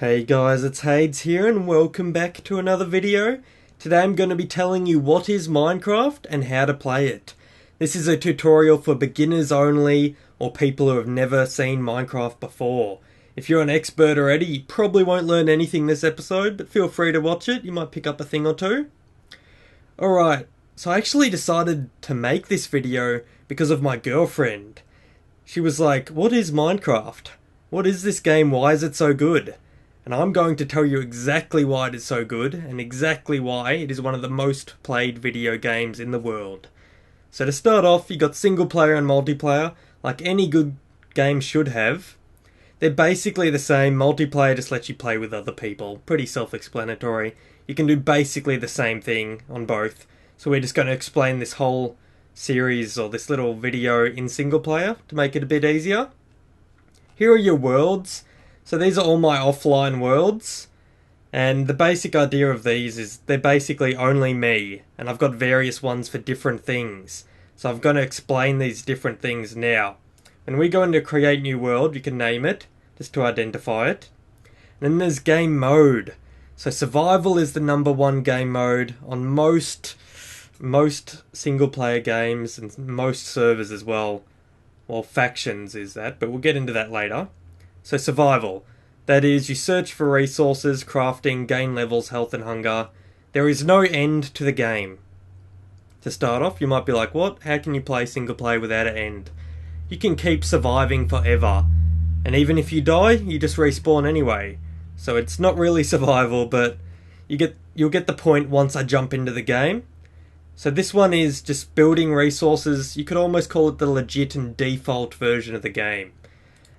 Hey guys, it's Hades here and welcome back to another video. Today I'm going to be telling you what is Minecraft and how to play it. This is a tutorial for beginners only or people who have never seen Minecraft before. If you're an expert already, you probably won't learn anything this episode, but feel free to watch it, you might pick up a thing or two. Alright, so I actually decided to make this video because of my girlfriend. She was like, what is Minecraft? What is this game? Why is it so good? And I'm going to tell you exactly why it is so good, and exactly why it is one of the most played video games in the world. So to start off, you got single player and multiplayer, like any good game should have. They're basically the same. Multiplayer just lets you play with other people. Pretty self-explanatory. You can do basically the same thing on both. So we're just going to explain this whole series, or this little video, in single player, to make it a bit easier. Here are your worlds. So these are all my offline worlds, and the basic idea of these is they're basically only me, and I've got various ones for different things. So I'm going to explain these different things now. When we go into create new world, you can name it, just to identify it. And then there's game mode. So survival is the #1 game mode on most single player games and most servers as well. Well, factions is that, but we'll get into that later. So survival, that is, you search for resources, crafting, gain levels, health and hunger. There is no end to the game. To start off, you might be like, what? How can you play single player without an end? You can keep surviving forever. And even if you die, you just respawn anyway. So it's not really survival, but you'll get the point once I jump into the game. So this one is just building resources. You could almost call it the legit and default version of the game.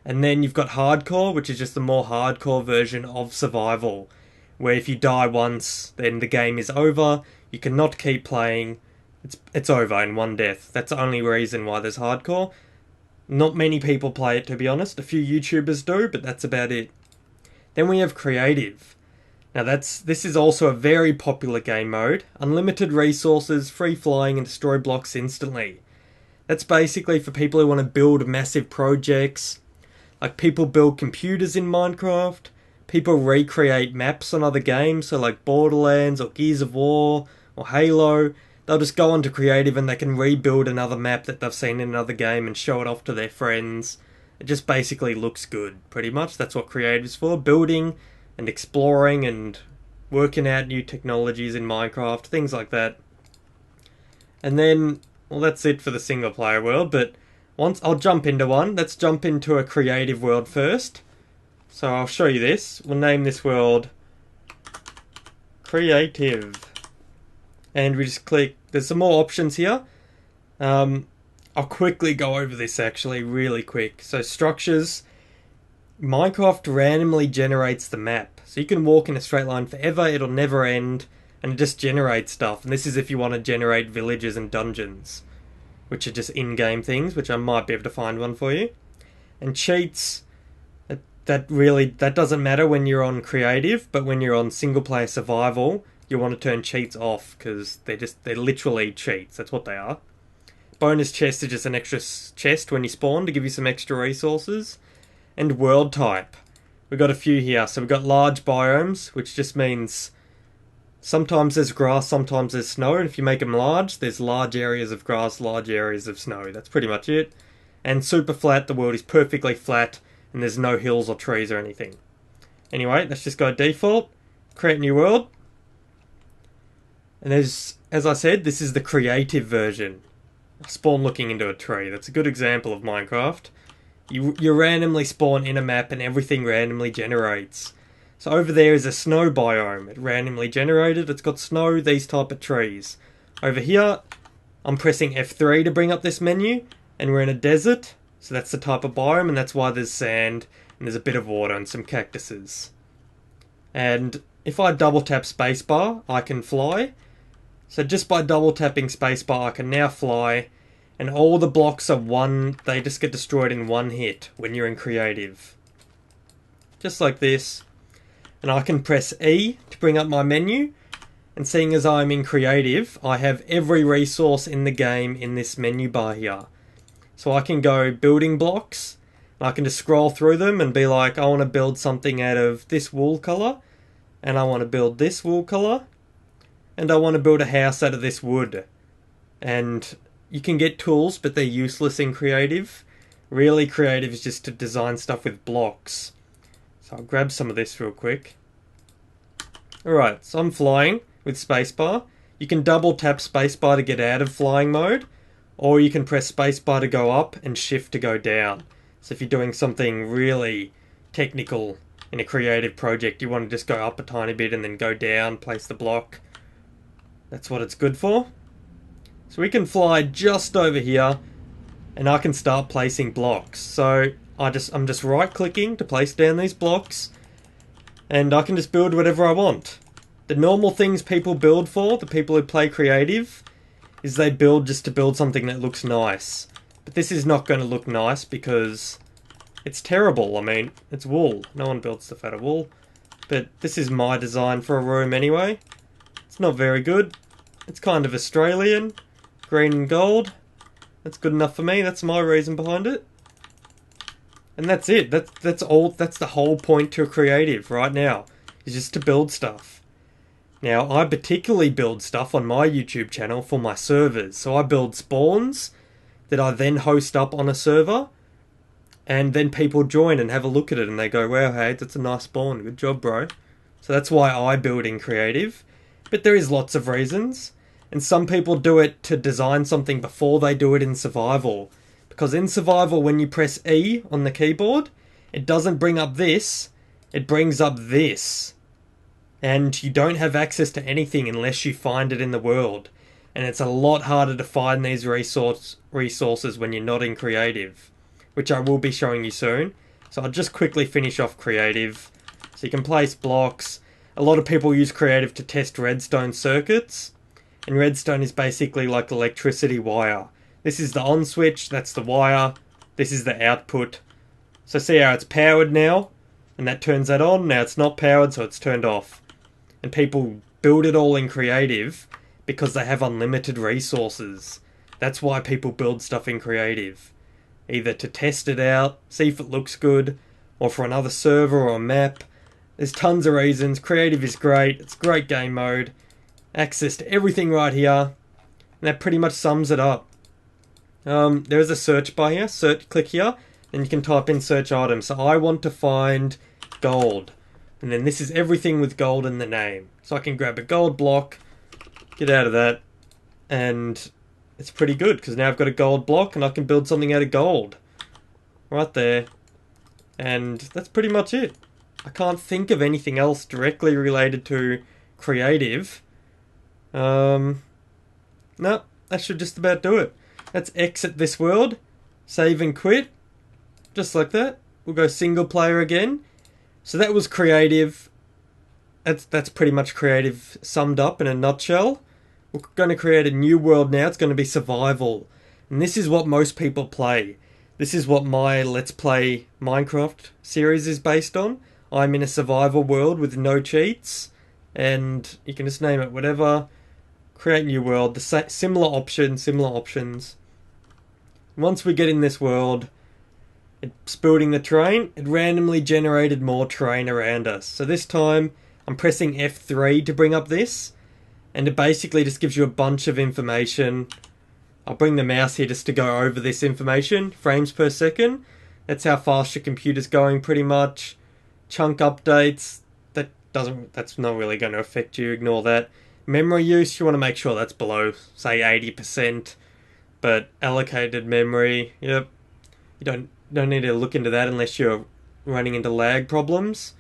And then you've got hardcore, which is just the more hardcore version of survival, where if you die once, then the game is over. You cannot keep playing. It's over in one death. That's the only reason why there's hardcore. Not many people play it, to be honest. A few YouTubers do, but that's about it. Then we have creative. Now this is also a very popular game mode. Unlimited resources, free flying, and destroy blocks instantly. That's basically for people who want to build massive projects. Like, people build computers in Minecraft, people recreate maps on other games, so like Borderlands or Gears of War or Halo. They'll just go onto creative and they can rebuild another map that they've seen in another game and show it off to their friends. It just basically looks good, pretty much. That's what creative's for, building and exploring and working out new technologies in Minecraft, things like that. And then, well, that's it for the single player world, but once I'll jump into one. Let's jump into a creative world first. So I'll show you this. We'll name this world Creative. And we just click. There's some more options here. I'll quickly go over this actually, really quick. So structures. Minecraft randomly generates the map. So you can walk in a straight line forever. It'll never end. And it just generates stuff. And this is if you want to generate villages and dungeons, which are just in-game things, which I might be able to find one for you. And cheats, that doesn't matter when you're on creative, but when you're on single-player survival, you want to turn cheats off, because they're literally cheats. That's what they are. Bonus chest is just an extra chest when you spawn to give you some extra resources. And world type. We've got a few here. So we've got large biomes, which just means sometimes there's grass, sometimes there's snow, and if you make them large, there's large areas of grass, large areas of snow. That's pretty much it. And super flat, the world is perfectly flat, and there's no hills or trees or anything. Anyway, let's just go default, create new world. And there's, as I said, this is the creative version. Spawn looking into a tree. That's a good example of Minecraft. You randomly spawn in a map and everything randomly generates. So over there is a snow biome. It randomly generated. It's got snow, these type of trees. Over here, I'm pressing F3 to bring up this menu. And we're in a desert. So that's the type of biome, and that's why there's sand. And there's a bit of water and some cactuses. And if I double tap spacebar, I can fly. So just by double tapping spacebar, I can now fly. And all the blocks are they just get destroyed in one hit when you're in creative. Just like this. And I can press E to bring up my menu. And seeing as I'm in creative, I have every resource in the game in this menu bar here. So I can go building blocks. And I can just scroll through them and be like, I want to build something out of this wool colour, and I want to build this wool colour, and I want to build a house out of this wood. And you can get tools, but they're useless in creative. Really, creative is just to design stuff with blocks. So I'll grab some of this real quick. Alright, so I'm flying with spacebar. You can double tap spacebar to get out of flying mode, or you can press spacebar to go up and shift to go down. So if you're doing something really technical in a creative project, you want to just go up a tiny bit and then go down, place the block. That's what it's good for. So we can fly just over here, and I can start placing blocks. So I'm just right clicking to place down these blocks, and I can just build whatever I want. The normal things people build for, the people who play creative, is they build just to build something that looks nice. But this is not going to look nice because it's terrible. I mean, it's wool. No one builds stuff out of wool. But this is my design for a room anyway. It's not very good. It's kind of Australian. Green and gold. That's good enough for me. That's my reason behind it. And that's it. That's all. That's the whole point to a creative right now, is just to build stuff. Now, I particularly build stuff on my YouTube channel for my servers. So I build spawns that I then host up on a server, and then people join and have a look at it and they go, wow, hey, that's a nice spawn. Good job, bro. So that's why I build in creative. But there is lots of reasons. And some people do it to design something before they do it in survival. Because in survival, when you press E on the keyboard, it doesn't bring up this, it brings up this. And you don't have access to anything unless you find it in the world. And it's a lot harder to find these resources when you're not in creative, which I will be showing you soon. So I'll just quickly finish off creative. So you can place blocks. A lot of people use creative to test redstone circuits. And redstone is basically like electricity wire. This is the on switch, that's the wire, this is the output. So see how it's powered now? And that turns that on, now it's not powered, so it's turned off. And people build it all in creative because they have unlimited resources. That's why people build stuff in creative. Either to test it out, see if it looks good, or for another server or a map. There's tons of reasons. Creative is great, it's great game mode. Access to everything right here, and that pretty much sums it up. There is a search bar here. Click here, and you can type in search items. So I want to find gold, and then this is everything with gold in the name. So I can grab a gold block, get out of that, and it's pretty good because now I've got a gold block and I can build something out of gold right there. And that's pretty much it. I can't think of anything else directly related to creative. No, that should just about do it. Let's exit this world, save and quit, just like that. We'll go single player again. So that was creative. That's pretty much creative summed up in a nutshell. We're going to create a new world now. It's going to be survival. And this is what most people play. This is what my Let's Play Minecraft series is based on. I'm in a survival world with no cheats. And you can just name it whatever. Create new world. The similar options. Once we get in this world, it's building the terrain. It randomly generated more terrain around us. So this time, I'm pressing F3 to bring up this. And it basically just gives you a bunch of information. I'll bring the mouse here just to go over this information. Frames per second. That's how fast your computer's going pretty much. Chunk updates. That's not really going to affect you. Ignore that. Memory use, you want to make sure that's below, say, 80%. But allocated memory, yep. You don't need to look into that unless you're running into lag problems.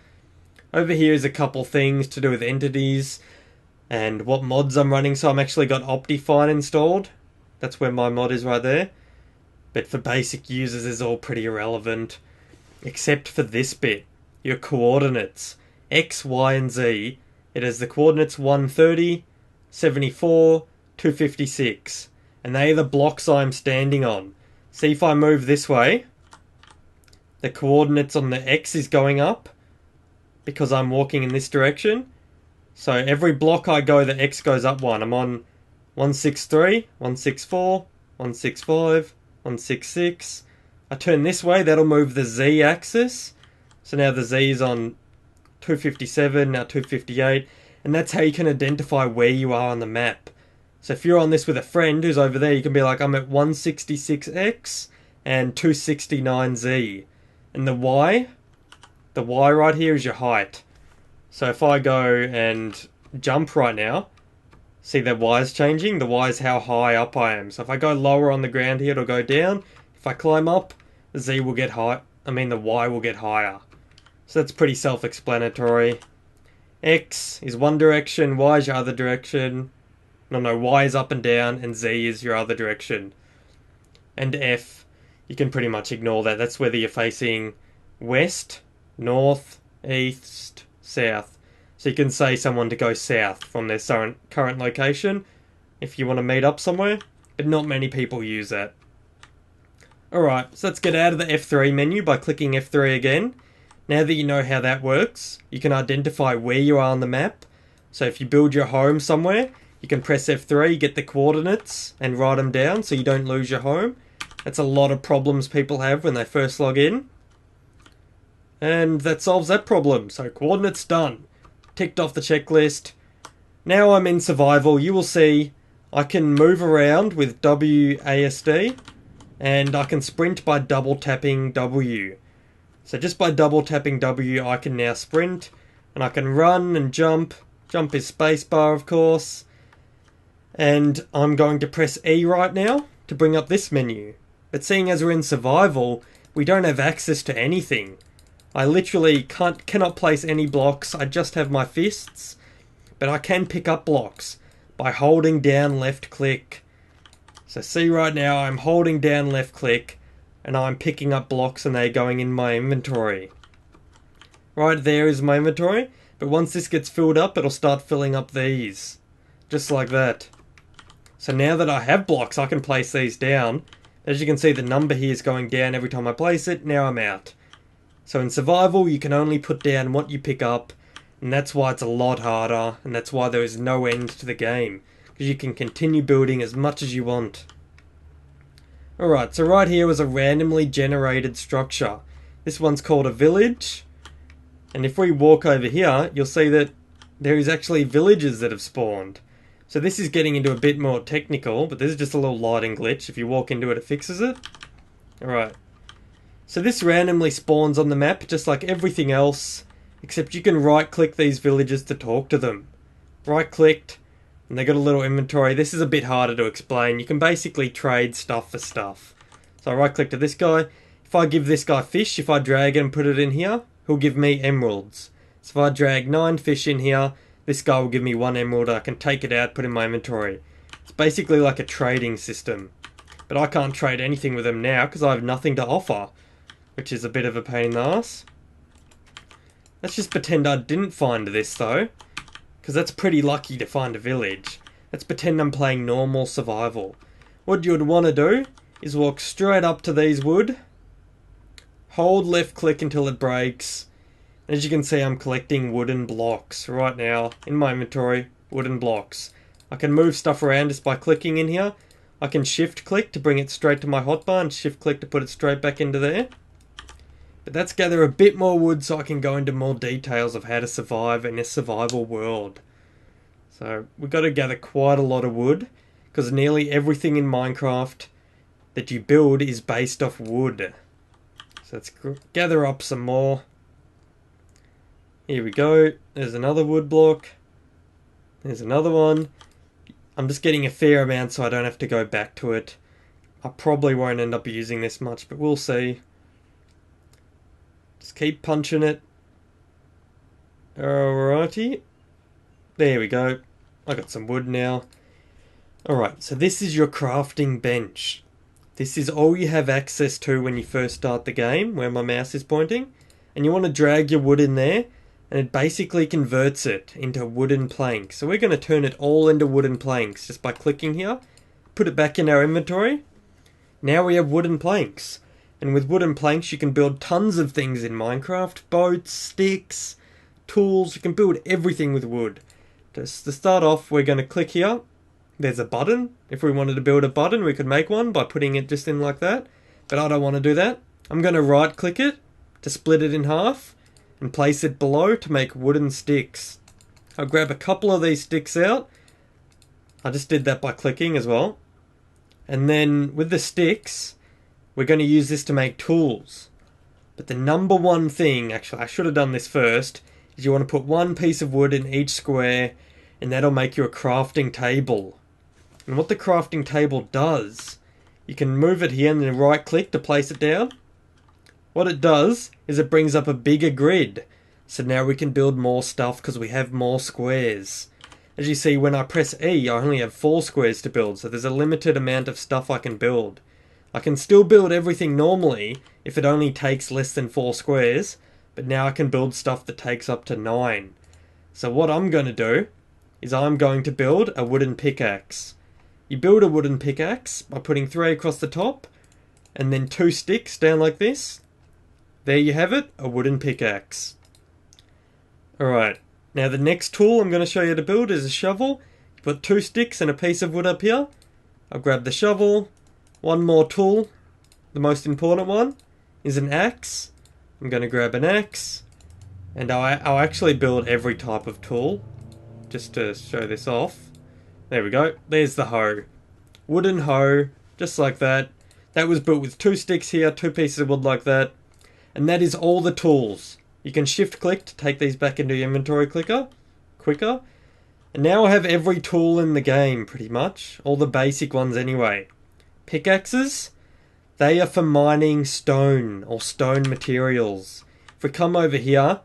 Over here is a couple things to do with entities and what mods I'm running. So I'm actually got Optifine installed. That's where my mod is right there. But for basic users, it's all pretty irrelevant. Except for this bit, your coordinates. X, Y, and Z. It has the coordinates 130, 74, 256. And they are the blocks I'm standing on. See, if I move this way, the coordinates on the X is going up because I'm walking in this direction. So every block I go, the X goes up one. I'm on 163, 164, 165, 166, I turn this way, that'll move the Z axis. So now the Z is on 257, now 258, and that's how you can identify where you are on the map. So if you're on this with a friend who's over there, you can be like, I'm at 166X and 269Z. And the Y right here is your height. So if I go and jump right now, see the Y is changing? The Y is how high up I am. So if I go lower on the ground here, it'll go down. If I climb up, the Z will get high. The Y will get higher. So that's pretty self-explanatory. X is one direction, Y is your other direction. No, Y is up and down, and Z is your other direction. And F, you can pretty much ignore that. That's whether you're facing west, north, east, south. So you can say someone to go south from their current location if you want to meet up somewhere, but not many people use that. Alright, so let's get out of the F3 menu by clicking F3 again. Now that you know how that works, you can identify where you are on the map. So if you build your home somewhere, you can press F3, get the coordinates, and write them down so you don't lose your home. That's a lot of problems people have when they first log in. And that solves that problem. So coordinates done. Ticked off the checklist. Now I'm in survival. You will see I can move around with WASD, and I can sprint by double tapping W. So just by double tapping W, I can now sprint, and I can run and jump. Jump is spacebar, of course. And I'm going to press E right now to bring up this menu. But seeing as we're in survival, we don't have access to anything. I literally cannot place any blocks. I just have my fists. But I can pick up blocks by holding down left click. So see right now, I'm holding down left click, and I'm picking up blocks and they're going in my inventory. Right there is my inventory, but once this gets filled up, it'll start filling up these. Just like that. So now that I have blocks, I can place these down. As you can see, the number here is going down every time I place it. Now I'm out. So in survival, you can only put down what you pick up, and that's why it's a lot harder, and that's why there is no end to the game, because you can continue building as much as you want. Alright, so right here was a randomly generated structure. This one's called a village. And if we walk over here, you'll see that there is actually villages that have spawned. So this is getting into a bit more technical, but this is just a little lighting glitch. If you walk into it, it fixes it. Alright. So this randomly spawns on the map, just like everything else, except you can right-click these villages to talk to them. Right-clicked, and they got a little inventory. This is a bit harder to explain. You can basically trade stuff for stuff. So I right-click to this guy. If I give this guy fish, if I drag it and put it in here, he'll give me emeralds. So if I drag 9 fish in here, this guy will give me 1 emerald. I can take it out, put it in my inventory. It's basically like a trading system. But I can't trade anything with them now because I have nothing to offer, which is a bit of a pain in the ass. Let's just pretend I didn't find this though, because that's pretty lucky to find a village. Let's pretend I'm playing normal survival. What you would want to do is walk straight up to these wood, hold left click until it breaks. As you can see, I'm collecting wooden blocks right now in my inventory. Wooden blocks. I can move stuff around just by clicking in here. I can shift click to bring it straight to my hotbar and shift click to put it straight back into there. But let's gather a bit more wood so I can go into more details of how to survive in a survival world. So we've got to gather quite a lot of wood, because nearly everything in Minecraft that you build is based off wood. So let's gather up some more. Here we go. There's another wood block. There's another one. I'm just getting a fair amount so I don't have to go back to it. I probably won't end up using this much, but we'll see. Just keep punching it. Alrighty. There we go. I got some wood now. Alright, so this is your crafting bench. This is all you have access to when you first start the game, where my mouse is pointing. And you want to drag your wood in there, and it basically converts it into wooden planks. So we're going to turn it all into wooden planks just by clicking here. Put it back in our inventory. Now we have wooden planks. And with wooden planks you can build tons of things in Minecraft. Boats, sticks, tools. You can build everything with wood. Just to start off, we're going to click here. There's a button. If we wanted to build a button, we could make one by putting it just in like that. but I don't want to do that. I'm going to right click it to split it in half and place it below to make wooden sticks. I'll grab a couple of these sticks out. I just did that by clicking as well. And then with the sticks, we're going to use this to make tools. But the number one thing, actually I should have done this first, is you want to put one piece of wood in each square, and that'll make you a crafting table. And what the crafting table does, you can move it here and then right click to place it down. What it does is it brings up a bigger grid. So now we can build more stuff because we have more squares. As you see, when I press E, I only have 4 squares to build, so there's a limited amount of stuff I can build. I can still build everything normally if it only takes less than 4 squares, but now I can build stuff that takes up to 9. So what I'm going to do is I'm going to build a wooden pickaxe. You build a wooden pickaxe by putting 3 across the top and then 2 sticks down like this. There you have it, a wooden pickaxe. Alright, now the next tool I'm going to show you to build is a shovel. You put 2 sticks and a piece of wood up here. I'll grab the shovel. One more tool, the most important one, is an axe. I'm going to grab an axe, and I'll actually build every type of tool, just to show this off. There we go, there's the hoe. Wooden hoe, just like that. That was built with 2 sticks here, 2 pieces of wood like that. And that is all the tools. You can shift click to take these back into your inventory quicker. And now I have every tool in the game, pretty much. All the basic ones anyway. Pickaxes, they are for mining stone or stone materials. If we come over here,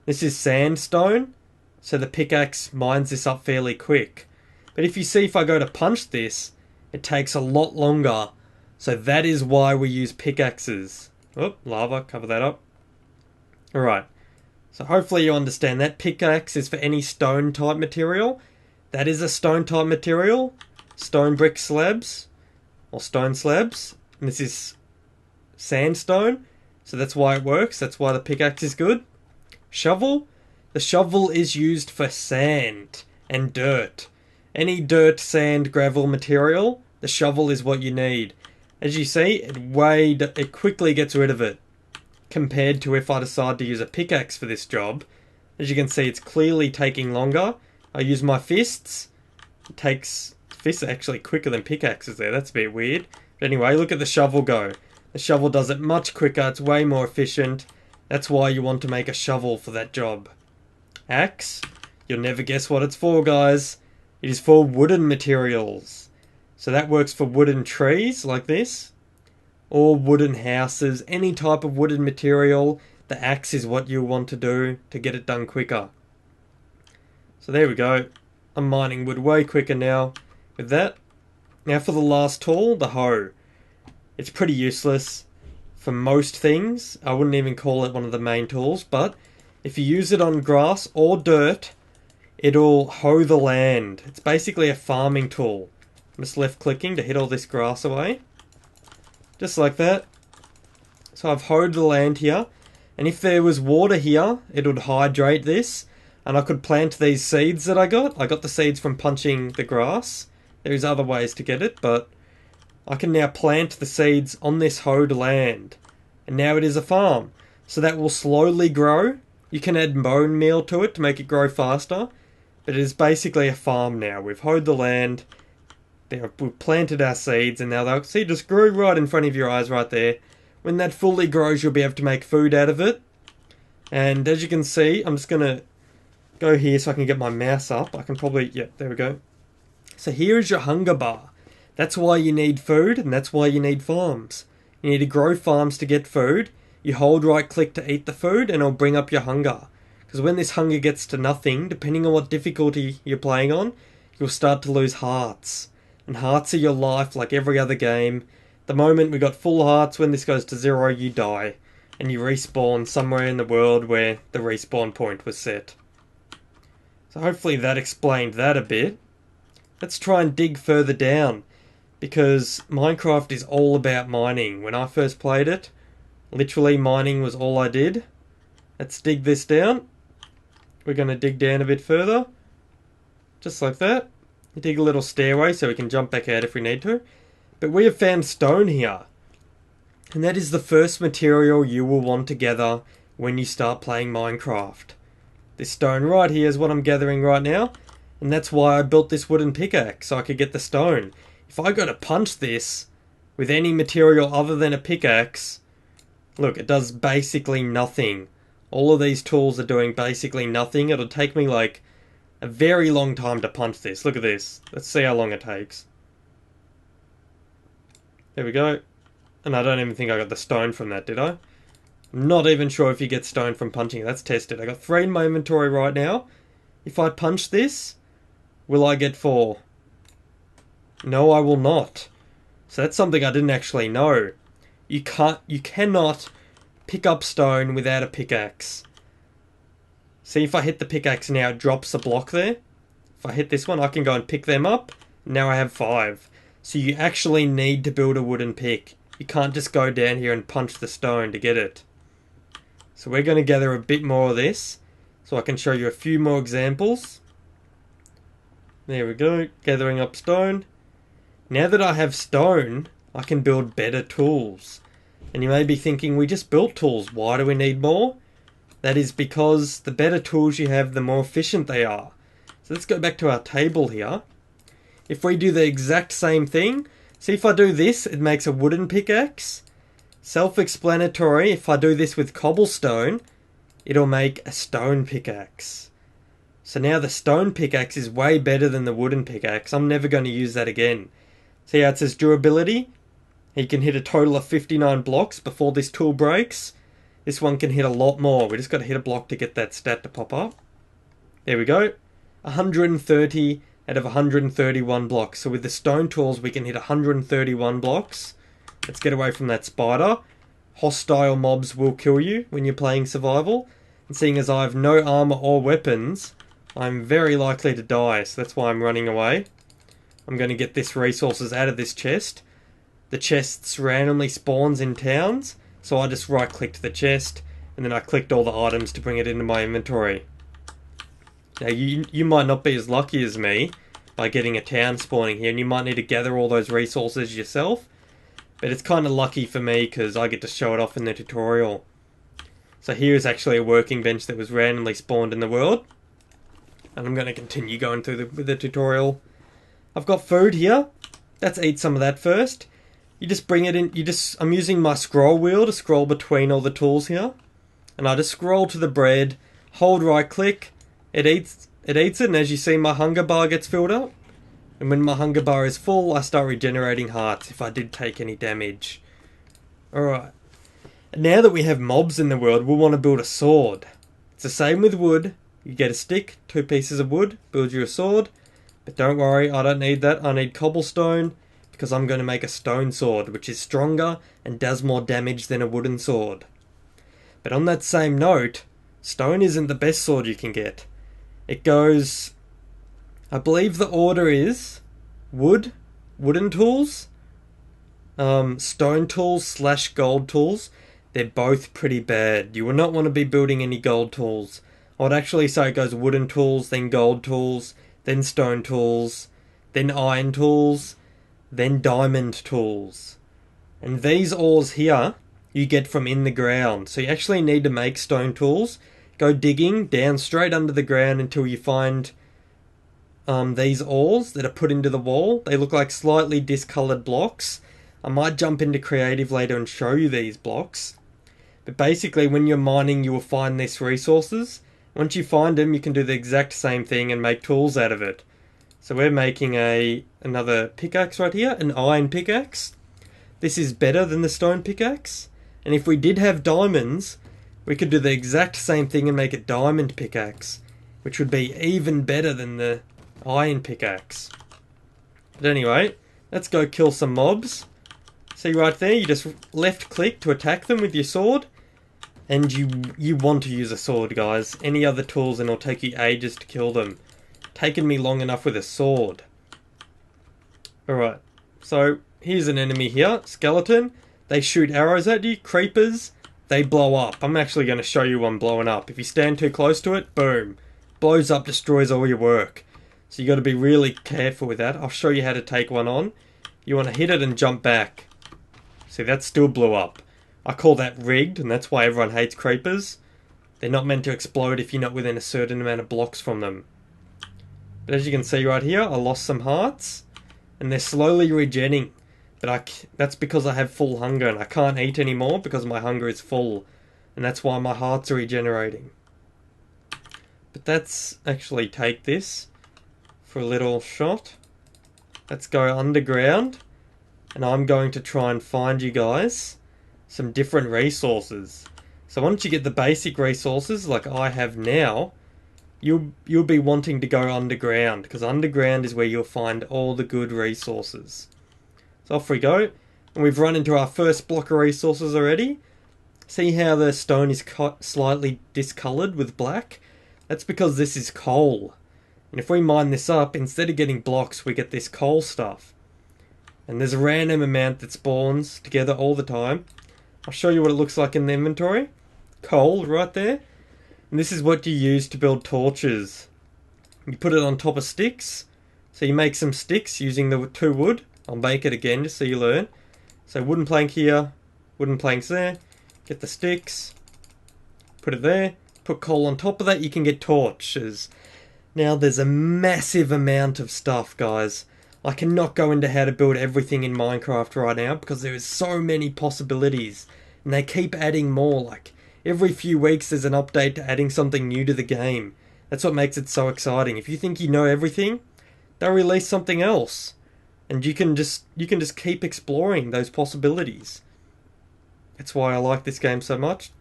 this is sandstone, so the pickaxe mines this up fairly quick. But if you see, if I go to punch this, it takes a lot longer. So that is why we use pickaxes. Oh, lava, cover that up. Alright, so hopefully you understand that. Pickaxe is for any stone type material. That is a stone type material. Stone brick slabs. Or stone slabs, and this is sandstone, so that's why it works, that's why the pickaxe is good. Shovel, the shovel is used for sand and dirt. Any dirt, sand, gravel material, the shovel is what you need. As you see, it quickly gets rid of it, compared to if I decide to use a pickaxe for this job. As you can see, it's clearly taking longer. I use my fists, it takes... Fists are actually quicker than pickaxes there, that's a bit weird. But anyway, look at the shovel go. The shovel does it much quicker, it's way more efficient. That's why you want to make a shovel for that job. Axe, you'll never guess what it's for, guys. It is for wooden materials. So that works for wooden trees, like this. Or wooden houses, any type of wooden material. The axe is what you want to do to get it done quicker. So there we go. I'm mining wood way quicker now. With that. Now for the last tool, the hoe. It's pretty useless for most things. I wouldn't even call it one of the main tools, but if you use it on grass or dirt, it'll hoe the land. It's basically a farming tool. I'm just left clicking to hit all this grass away. Just like that. So I've hoed the land here, and if there was water here, it would hydrate this, and I could plant these seeds that I got. I got the seeds from punching the grass. There's other ways to get it, but I can now plant the seeds on this hoed land. And now it is a farm. So that will slowly grow. You can add bone meal to it to make it grow faster. But it is basically a farm now. We've hoed the land. We've planted our seeds, and now they'll see just grew right in front of your eyes right there. When that fully grows, you'll be able to make food out of it. And as you can see, I'm just going to go here so I can get my mouse up. I can probably, yeah, there we go. So here is your hunger bar. That's why you need food, and that's why you need farms. You need to grow farms to get food. You hold right click to eat the food, and it'll bring up your hunger. Because when this hunger gets to nothing, depending on what difficulty you're playing on, you'll start to lose hearts. And hearts are your life like every other game. At the moment we got full hearts. When this goes to 0, you die. And you respawn somewhere in the world where the respawn point was set. So hopefully that explained that a bit. Let's try and dig further down, because Minecraft is all about mining. When I first played it, literally mining was all I did. Let's dig this down. We're going to dig down a bit further, just like that. Dig a little stairway so we can jump back out if we need to. But we have found stone here. And that is the first material you will want to gather when you start playing Minecraft. This stone right here is what I'm gathering right now, and that's why I built this wooden pickaxe, so I could get the stone. If I go to punch this with any material other than a pickaxe, look, it does basically nothing. All of these tools are doing basically nothing. It'll take me like a very long time to punch this. Look at this. Let's see how long it takes. There we go. And I don't even think I got the stone from that, did I? I'm not even sure if you get stone from punching it. Let's test it. I got 3 in my inventory right now. If I punch this, will I get 4? No, I will not. So that's something I didn't actually know. You cannot pick up stone without a pickaxe. See, if I hit the pickaxe now, it drops a block there. If I hit this one, I can go and pick them up. Now I have 5. So you actually need to build a wooden pick. You can't just go down here and punch the stone to get it. So we're going to gather a bit more of this, so I can show you a few more examples. There we go, gathering up stone. Now that I have stone, I can build better tools. And you may be thinking, we just built tools, why do we need more? That is because the better tools you have, the more efficient they are. So let's go back to our table here. If we do the exact same thing, see if I do this, it makes a wooden pickaxe. Self-explanatory, if I do this with cobblestone, it'll make a stone pickaxe. So now the stone pickaxe is way better than the wooden pickaxe. I'm never going to use that again. See how it says durability? You can hit a total of 59 blocks before this tool breaks. This one can hit a lot more. We just got to hit a block to get that stat to pop up. There we go. 130 out of 131 blocks. So with the stone tools, we can hit 131 blocks. Let's get away from that spider. Hostile mobs will kill you when you're playing survival. And seeing as I have no armor or weapons, I'm very likely to die. So that's why I'm running away. I'm going to get this resources out of this chest. The chests randomly spawns in towns. So I just right clicked the chest. And then I clicked all the items to bring it into my inventory. Now you might not be as lucky as me by getting a town spawning here. And you might need to gather all those resources yourself. But it's kind of lucky for me because I get to show it off in the tutorial. So here's actually a working bench that was randomly spawned in the world. And I'm going to continue going through with the tutorial. I've got food here. Let's eat some of that first. You just bring it in. I'm using my scroll wheel to scroll between all the tools here. And I just scroll to the bread, hold right click. It eats it, and as you see, my hunger bar gets filled up. And when my hunger bar is full, I start regenerating hearts if I did take any damage. Alright. Now that we have mobs in the world, we'll want to build a sword. It's the same with wood. You get a stick, 2 pieces of wood, build you a sword. But don't worry, I don't need that. I need cobblestone because I'm going to make a stone sword, which is stronger and does more damage than a wooden sword. But on that same note, stone isn't the best sword you can get. It goes... I believe the order is wooden tools, stone tools / gold tools. They're both pretty bad. You will not want to be building any gold tools. I would actually say it goes wooden tools, then gold tools, then stone tools, then iron tools, then diamond tools. And these ores here, you get from in the ground. So you actually need to make stone tools. Go digging down straight under the ground until you find... these ores that are put into the wall. They look like slightly discoloured blocks. I might jump into creative later and show you these blocks. But basically when you're mining you will find these resources. Once you find them you can do the exact same thing and make tools out of it. So we're making another pickaxe right here, an iron pickaxe. This is better than the stone pickaxe. And if we did have diamonds, we could do the exact same thing and make a diamond pickaxe, which would be even better than the iron pickaxe. But anyway, let's go kill some mobs. See right there, you just left click to attack them with your sword. And you want to use a sword, guys. Any other tools and it'll take you ages to kill them. Taken me long enough with a sword. Alright, so here's an enemy here, skeleton. They shoot arrows at you, creepers. They blow up. I'm actually going to show you one blowing up. If you stand too close to it, boom. Blows up, destroys all your work. So you got to be really careful with that. I'll show you how to take one on. You want to hit it and jump back. See, that still blew up. I call that rigged, and that's why everyone hates creepers. They're not meant to explode if you're not within a certain amount of blocks from them. But as you can see right here, I lost some hearts, and they're slowly regenning. But that's because I have full hunger, and I can't eat anymore because my hunger is full. And that's why my hearts are regenerating. But let's actually take this for a little shot. Let's go underground, and I'm going to try and find you guys some different resources. So once you get the basic resources like I have now, you'll be wanting to go underground, because underground is where you'll find all the good resources. So off we go, and we've run into our first block of resources already. See how the stone is slightly discoloured with black? That's because this is coal. And if we mine this up, instead of getting blocks, we get this coal stuff. And there's a random amount that spawns together all the time. I'll show you what it looks like in the inventory. Coal right there. And this is what you use to build torches. You put it on top of sticks. So you make some sticks using the 2 wood. I'll make it again just so you learn. So wooden plank here, wooden planks there. Get the sticks. Put it there. Put coal on top of that, you can get torches. Now there's a massive amount of stuff, guys. I cannot go into how to build everything in Minecraft right now because there is so many possibilities. And they keep adding more, like every few weeks there's an update to adding something new to the game. That's what makes it so exciting. If you think you know everything, they'll release something else. And you can just keep exploring those possibilities. That's why I like this game so much.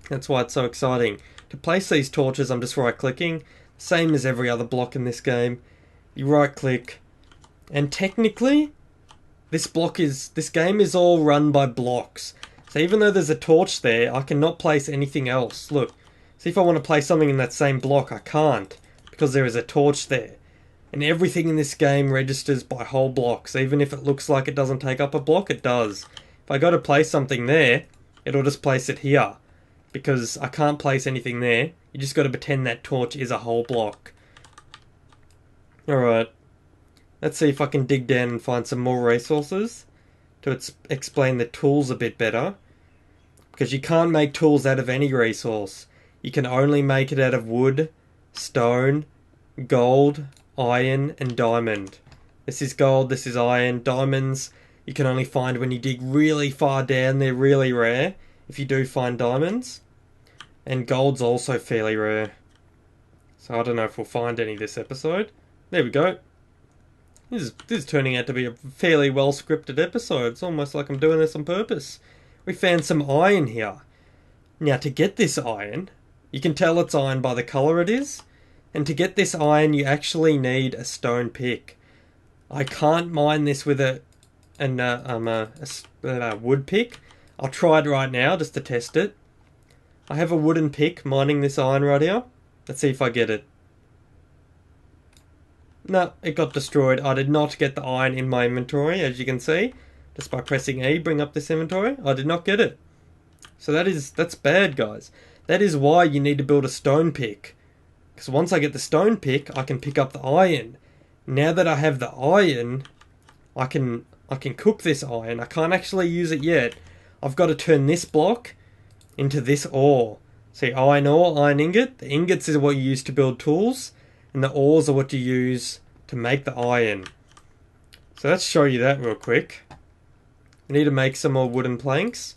That's why it's so exciting. To place these torches, I'm just right clicking. Same as every other block in this game. You right click. And technically, this game is all run by blocks. So even though there's a torch there, I cannot place anything else. Look, see if I want to place something in that same block, I can't. Because there is a torch there. And everything in this game registers by whole blocks. Even if it looks like it doesn't take up a block, it does. If I go to place something there, it'll just place it here. Because I can't place anything there. You just got to pretend that torch is a whole block. Alright. Let's see if I can dig down and find some more resources to explain the tools a bit better. Because you can't make tools out of any resource. You can only make it out of wood, stone, gold, iron, and diamond. This is gold, this is iron. Diamonds you can only find when you dig really far down. They're really rare if you do find diamonds. And gold's also fairly rare. So I don't know if we'll find any this episode. There we go. This is turning out to be a fairly well scripted episode. It's almost like I'm doing this on purpose. We found some iron here. Now to get this iron, you can tell it's iron by the colour it is. And to get this iron you actually need a stone pick. I can't mine this with a wood pick. I'll try it right now just to test it. I have a wooden pick mining this iron right here. Let's see if I get it. No, it got destroyed. I did not get the iron in my inventory, as you can see. Just by pressing E, bring up this inventory. I did not get it. So that's bad, guys. That is why you need to build a stone pick. Because once I get the stone pick, I can pick up the iron. Now that I have the iron, I can cook this iron. I can't actually use it yet. I've got to turn this block into this ore. See, iron ore, iron ingot. The ingots is what you use to build tools. And the ores are what you use to make the iron. So let's show you that real quick. I need to make some more wooden planks.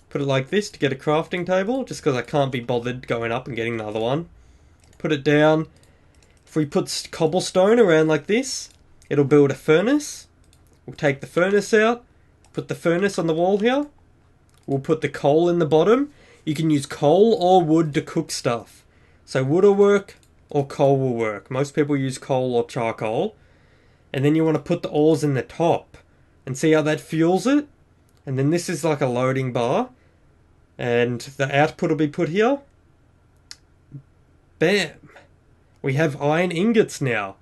Put it like this to get a crafting table, just because I can't be bothered going up and getting another one. Put it down. If we put cobblestone around like this, it'll build a furnace. We'll take the furnace out, put the furnace on the wall here. We'll put the coal in the bottom. You can use coal or wood to cook stuff. So wood will work, or coal will work. Most people use coal or charcoal. And then you want to put the ores in the top. And see how that fuels it? And then this is like a loading bar. And the output will be put here. Bam! We have iron ingots now.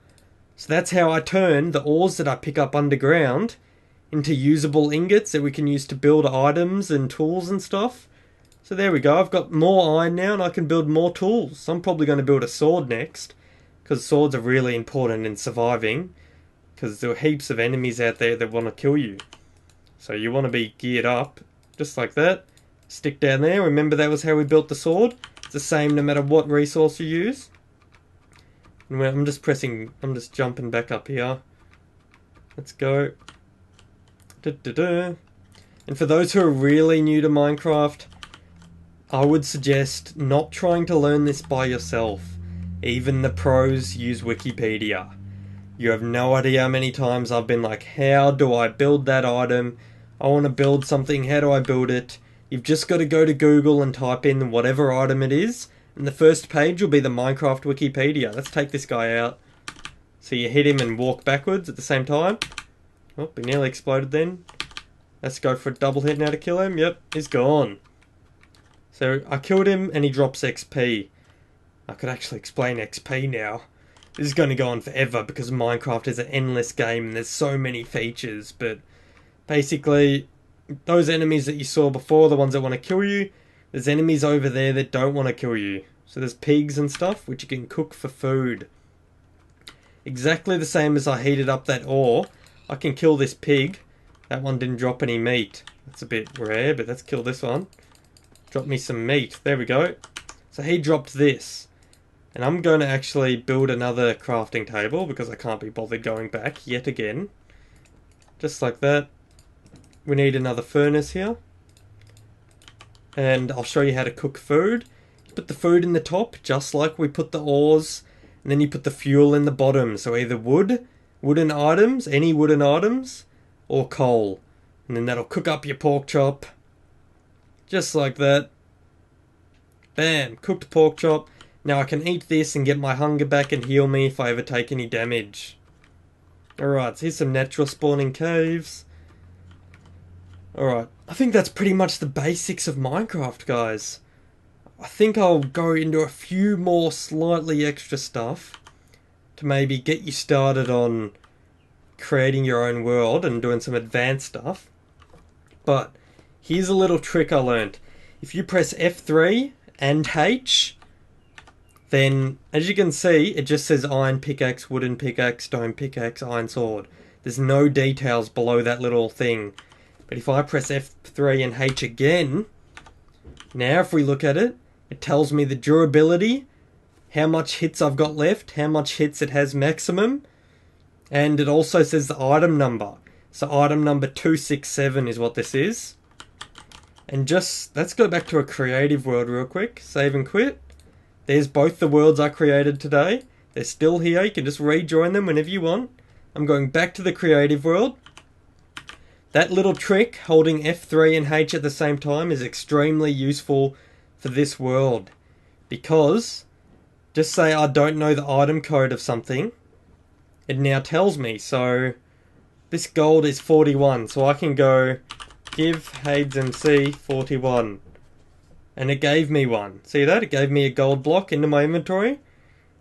So that's how I turn the ores that I pick up underground into usable ingots that we can use to build items and tools and stuff. So there we go, I've got more iron now and I can build more tools. I'm probably going to build a sword next, because swords are really important in surviving, because there are heaps of enemies out there that want to kill you. So you want to be geared up, just like that. Stick down there. Remember that was how we built the sword. It's the same no matter what resource you use. And I'm just jumping back up here. Let's go. And for those who are really new to Minecraft, I would suggest not trying to learn this by yourself. Even the pros use Wikipedia. You have no idea how many times I've been like, how do I build that item? I want to build something, how do I build it? You've just got to go to Google and type in whatever item it is, and the first page will be the Minecraft Wikipedia. Let's take this guy out. So you hit him and walk backwards at the same time. Oh, he nearly exploded then. Let's go for a double hit now to kill him. Yep, he's gone. So I killed him and he drops XP. I could actually explain XP now. This is going to go on forever because Minecraft is an endless game and there's so many features. But basically, those enemies that you saw before, the ones that want to kill you, there's enemies over there that don't want to kill you. So there's pigs and stuff which you can cook for food. Exactly the same as I heated up that ore. I can kill this pig. That one didn't drop any meat. That's a bit rare, but let's kill this one. Drop me some meat. There we go. So he dropped this. And I'm going to actually build another crafting table because I can't be bothered going back yet again. Just like that. We need another furnace here. And I'll show you how to cook food. You put the food in the top, just like we put the ores. And then you put the fuel in the bottom. So either wood, wooden items, any wooden items, or coal. And then that'll cook up your pork chop. Just like that. Bam, cooked pork chop. Now I can eat this and get my hunger back and heal me if I ever take any damage. Alright, so here's some natural spawning caves. Alright, I think that's pretty much the basics of Minecraft, guys. I think I'll go into a few more slightly extra stuff to maybe get you started on creating your own world and doing some advanced stuff. But here's a little trick I learned. If you press F3 and H, then as you can see, it just says iron pickaxe, wooden pickaxe, stone pickaxe, iron sword. There's no details below that little thing. But if I press F3 and H again, now if we look at it, it tells me the durability, how much hits I've got left, how much hits it has maximum, and it also says the item number. So item number 267 is what this is. And just, let's go back to a creative world real quick. Save and quit. There's both the worlds I created today. They're still here. You can just rejoin them whenever you want. I'm going back to the creative world. That little trick, holding F3 and H at the same time, is extremely useful for this world. Because, just say I don't know the item code of something, it now tells me. So, this gold is 41. So I can go, give Hades MC 41. And it gave me one. See that? It gave me a gold block into my inventory.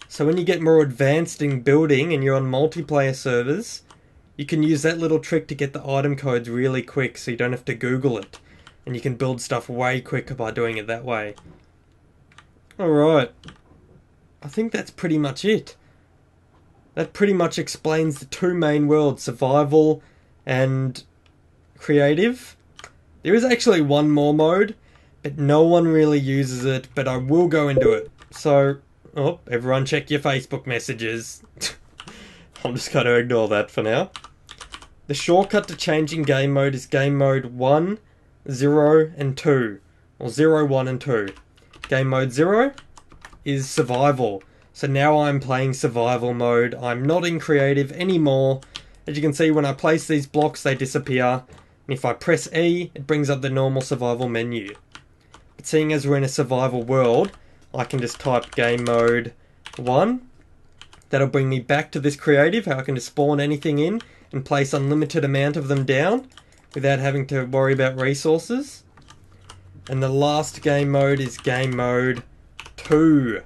So when you get more advanced in building and you're on multiplayer servers, you can use that little trick to get the item codes really quick so you don't have to Google it. And you can build stuff way quicker by doing it that way. Alright. I think that's pretty much it. That pretty much explains the two main worlds, survival and creative. There is actually one more mode, but no one really uses it, but I will go into it. So, oh, everyone check your Facebook messages. I'm just going to ignore that for now. The shortcut to changing game mode is game mode 1, 0, and 2. Or 0, 1, and 2. Game mode 0 is survival. So now I'm playing survival mode. I'm not in creative anymore. As you can see, when I place these blocks, they disappear. And if I press E, it brings up the normal survival menu. But seeing as we're in a survival world, I can just type game mode 1. That'll bring me back to this creative, how I can just spawn anything in and place unlimited amount of them down without having to worry about resources. And the last game mode is game mode 2.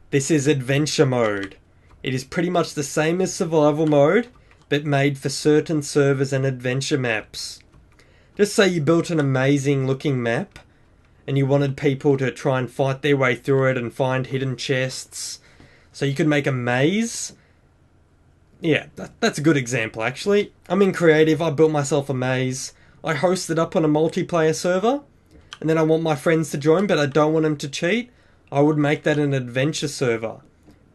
This is adventure mode. It is pretty much the same as survival mode, but made for certain servers and adventure maps. Just say you built an amazing looking map and you wanted people to try and fight their way through it and find hidden chests. So you could make a maze. Yeah, that's a good example actually. I'm in creative, I built myself a maze. I host it up on a multiplayer server, and then I want my friends to join, but I don't want them to cheat, I would make that an adventure server.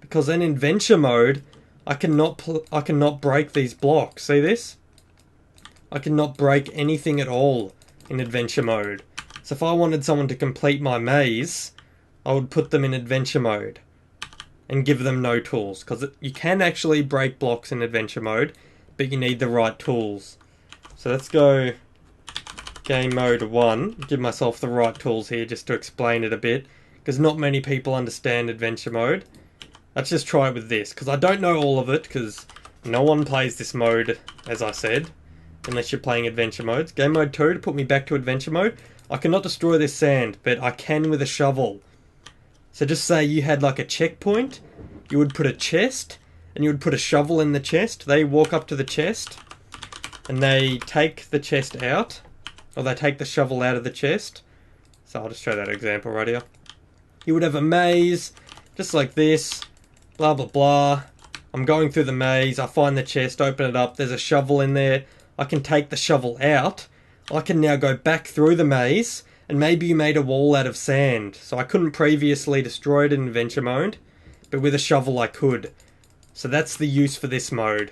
Because in adventure mode, I cannot break these blocks. See this? I cannot break anything at all in adventure mode. So if I wanted someone to complete my maze, I would put them in adventure mode and give them no tools. Because you can actually break blocks in adventure mode, but you need the right tools. So let's go game mode 1. Give myself the right tools here just to explain it a bit, because not many people understand adventure mode. Let's just try it with this, because I don't know all of it, because no one plays this mode, as I said, unless you're playing adventure modes. Game mode 2 to put me back to adventure mode. I cannot destroy this sand, but I can with a shovel. So just say you had like a checkpoint, you would put a chest, and you would put a shovel in the chest. They walk up to the chest, and they take the chest out, or they take the shovel out of the chest. So I'll just show that example right here. You would have a maze, just like this, blah blah blah. I'm going through the maze, I find the chest, open it up, there's a shovel in there. I can take the shovel out. I can now go back through the maze, and maybe you made a wall out of sand. So I couldn't previously destroy it in adventure mode, but with a shovel I could. So that's the use for this mode.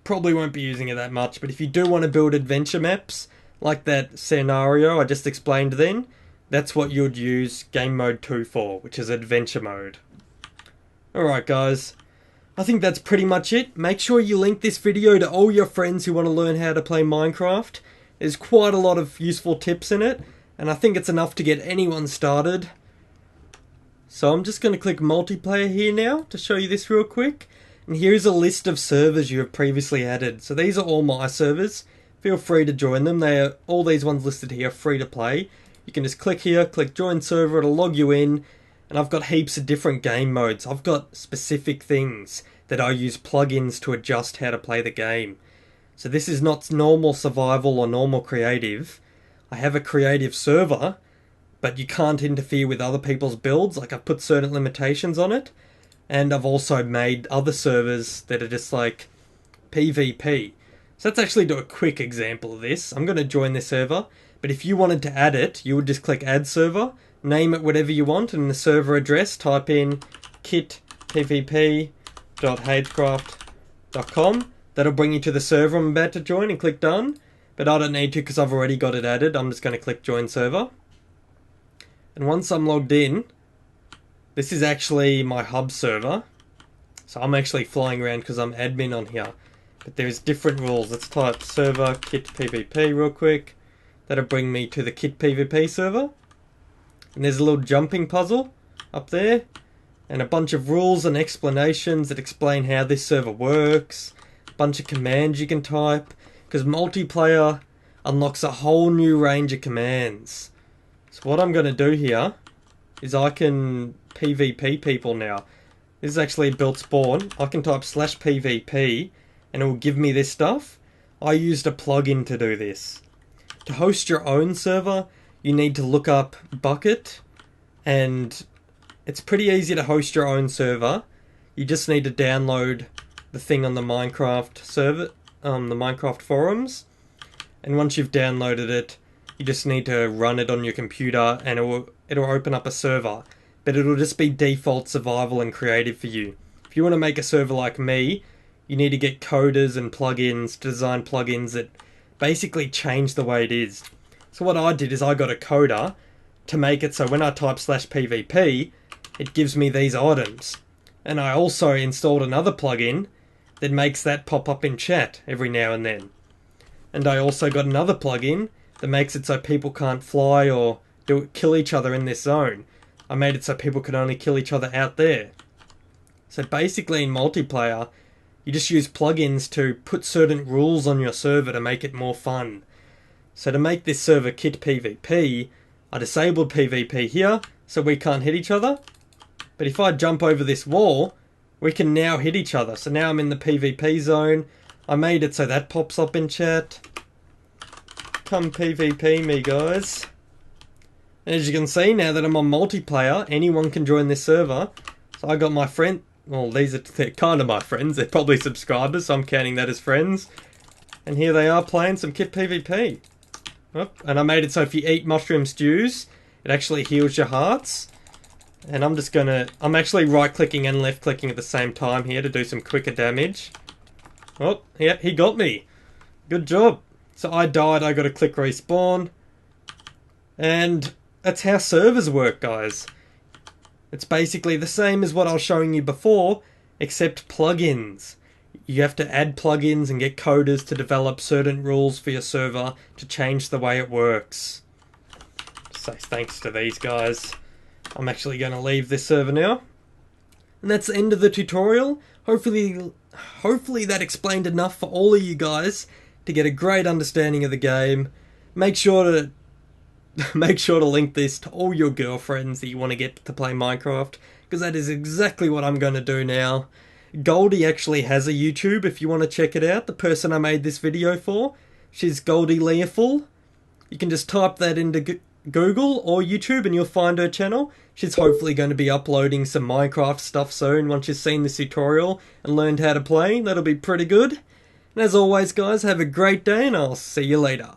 Probably won't be using it that much, but if you do want to build adventure maps, like that scenario I just explained then, that's what you'd use game mode 2 for, which is adventure mode. Alright guys, I think that's pretty much it. Make sure you link this video to all your friends who want to learn how to play Minecraft. There's quite a lot of useful tips in it, and I think it's enough to get anyone started. So I'm just going to click multiplayer here now to show you this real quick. And here's a list of servers you have previously added. So these are all my servers. Feel free to join them. All these ones listed here are free to play. You can just click here, click join server, it'll log you in. And I've got heaps of different game modes. I've got specific things that I use plugins to adjust how to play the game. So this is not normal survival or normal creative. I have a creative server, but you can't interfere with other people's builds. Like, I've put certain limitations on it. And I've also made other servers that are just like PvP. So let's actually do a quick example of this. I'm going to join this server, but if you wanted to add it, you would just click add server, name it whatever you want, and in the server address type in kitpvp.hadecraft.com. That'll bring you to the server I'm about to join, and click done. But I don't need to because I've already got it added. I'm just going to click join server. And once I'm logged in, this is actually my hub server. So I'm actually flying around because I'm admin on here. But there's different rules. Let's type server kitpvp real quick. That'll bring me to the kitpvp server. And there's a little jumping puzzle up there. And a bunch of rules and explanations that explain how this server works. A bunch of commands you can type. Because multiplayer unlocks a whole new range of commands. So what I'm going to do here is I can PvP people now. This is actually a built spawn. I can type /PvP and it will give me this stuff. I used a plugin to do this. To host your own server, you need to look up Bucket, and it's pretty easy to host your own server. You just need to download the thing on the Minecraft server, the Minecraft forums, and once you've downloaded it, you just need to run it on your computer and it'll open up a server. But it'll just be default survival and creative for you. If you want to make a server like me, you need to get coders and plugins to design plugins that basically change the way it is. So what I did is I got a coder to make it so when I type /PvP, it gives me these items. And I also installed another plugin that makes that pop up in chat every now and then. And I also got another plugin that makes it so people can't fly or kill each other in this zone. I made it so people could only kill each other out there. So basically in multiplayer, you just use plugins to put certain rules on your server to make it more fun. So to make this server kitpvp, I disabled PvP here so we can't hit each other. But if I jump over this wall, we can now hit each other. So now I'm in the PvP zone. I made it so that pops up in chat. Come PvP me, guys. And as you can see, now that I'm on multiplayer, anyone can join this server. So I got my friend. Well, they're kind of my friends. They're probably subscribers, so I'm counting that as friends. And here they are playing some kitpvp. Oh, and I made it so if you eat mushroom stews, it actually heals your hearts. And I'm actually right clicking and left clicking at the same time here to do some quicker damage. Oh, yeah, he got me. Good job. So I died, I got to click respawn. And that's how servers work, guys. It's basically the same as what I was showing you before, except plugins. You have to add plugins and get coders to develop certain rules for your server to change the way it works. So thanks to these guys. I'm actually going to leave this server now. And that's the end of the tutorial. Hopefully that explained enough for all of you guys to get a great understanding of the game. Make sure to link this to all your girlfriends that you want to get to play Minecraft, because that is exactly what I'm going to do now. Goldie actually has a YouTube if you want to check it out. The person I made this video for, she's Goldie Learful. You can just type that into Google or YouTube and you'll find her channel. She's hopefully going to be uploading some Minecraft stuff soon once she's seen this tutorial and learned how to play. That'll be pretty good. And as always guys, have a great day and I'll see you later.